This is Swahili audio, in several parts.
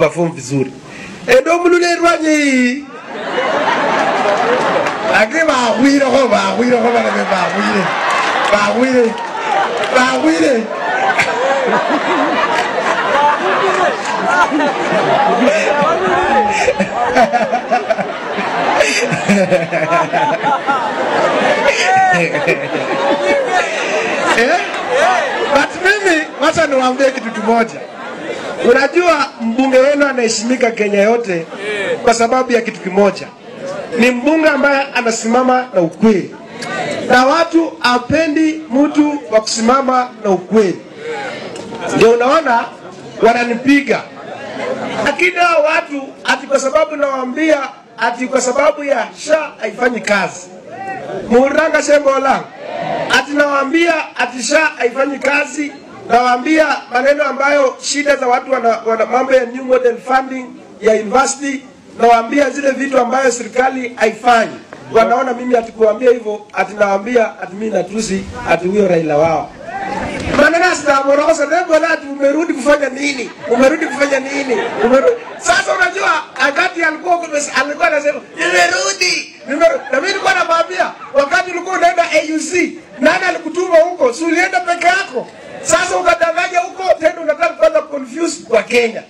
perform vizuri. Endo mulule rwanyi. Ake baawire ho bana be baawire. But mimi wacha niwaambie kitu kimoja. Unajua mbunge wenu anaheshimika Kenya yote kwa sababu ya kitu kimoja. Ni mbunge ambaye anasimama na ukweli. Na watu hapendi mtu wa kusimama na ukweli. Ndio unaona wananipiga. Lakini watu ati kwa sababu nawaambia ati kwa sababu ya SHA haifanyi kazi. Muranga Shembola ati nawaambia ati SHA haifanyi kazi. Nawaambia maneno ambayo shida za watu wana mambo ya new model funding ya university. Nawaambia zile vitu ambayo serikali haifanyi. Wanaona mimi atikuambia hivyo ati nawaambia ati mimi natusi ati huyo Raila wao. Maneno sitaamorosa ndio ati umerudi kufanya nini? Sasa unajua wakati alikuwa anasema nimerudi. Na mimi nilikuwa namwambia wakati ulikuwa unaenda AUC nani alikutuma huko? Si ulienda peke yako? Sasa ukadanganya huko tena unataka kwanza confuse kwa Kenya.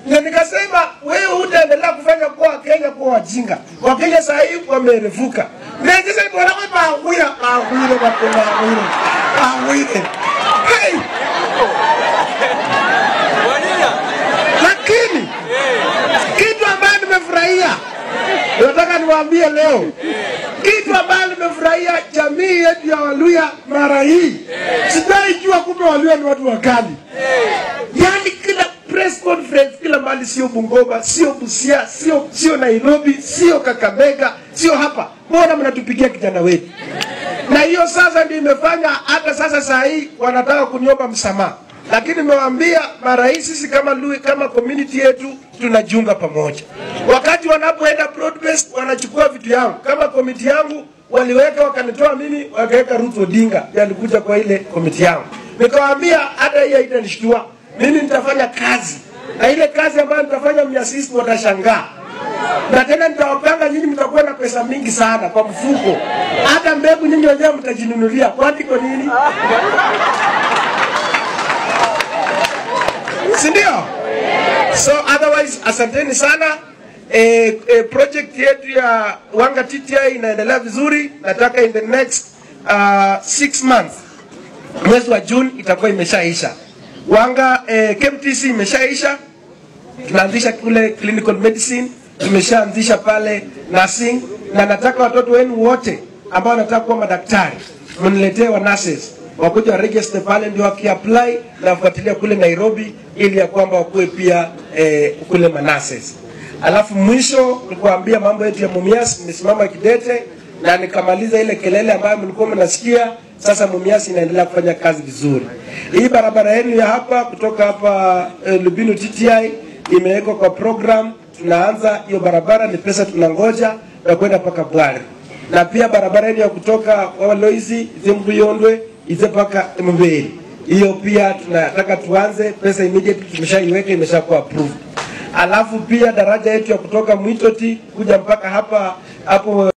Na nikasema wewe utaendelea kufanya kwa Kenya kwa wajinga. Wa Kenya sasa hivi wamerefuka. Ndio sasa bora baawire. Hey! Lakini kitu ambacho nimefurahia nataka niwaambie leo. Kitu ambacho nimefurahia jamii yetu ya Waluya mara hii. Sijaijua kumbe Waluya ni watu wakali. Yaani kila press conference kila mahali, sio Bungoma, sio Busia, sio Nairobi, sio Kakamega, sio hapa. Mbona mnatupigia kijana wetu? Na hiyo sasa ndio imefanya hata sasa saa hii wanataka kuniomba msamaha. Lakini nimewaambia mara hii sisi kama Luya, kama community yetu tunajiunga pamoja. Wakati wanapoenda broad based wanachukua vitu yangu. Kama committee yangu waliweka wakanitoa mimi wakaweka Ruth Odinga alikuja kwa ile committee yangu. Nikawaambia hata hii haitanishtua. Mimi nitafanya kazi. Na ile kazi ambayo nitafanya mnyasisi watashangaa. Na tena nitawapanga nyinyi mtakuwa na pesa mingi sana kwa mfuko. Hata mbegu nyinyi wenyewe mtajinunulia. Kwani kwa nini? Sindio? So otherwise asanteni sana. Project yetu ya Wanga TTI inaendelea vizuri. Nataka in the next 6 months mwezi wa June itakuwa imeshaisha. Wanga KMTC imeshaisha. Tunaanzisha kule clinical medicine, tumeshaanzisha pale nursing, na nataka watoto wenu wote ambao wanataka kuwa madaktari mniletee wa nurses wakuja register pale, ndio wakiapply na wafuatilia kule Nairobi ili ya kwamba wakuwe pia kule nurses. Alafu mwisho nikuambia mambo yetu ya Mumias nimesimama kidete na nikamaliza ile kelele ambayo mlikuwa mnasikia. Sasa Mumias inaendelea kufanya kazi vizuri. Hii barabara yenu ya hapa kutoka hapa Lubino TTI imewekwa kwa program. Tunaanza hiyo barabara, ni pesa tunangoja na kwenda paka Bwari. Na pia barabara yenu ya kutoka kwa Loizi Zembuyondwe ize paka Mbeli. Hiyo pia tunataka tuanze, pesa immediate tumeshaiweka, imeshakuwa approved. Alafu pia daraja yetu ya kutoka Mwitoti kuja mpaka hapa hapo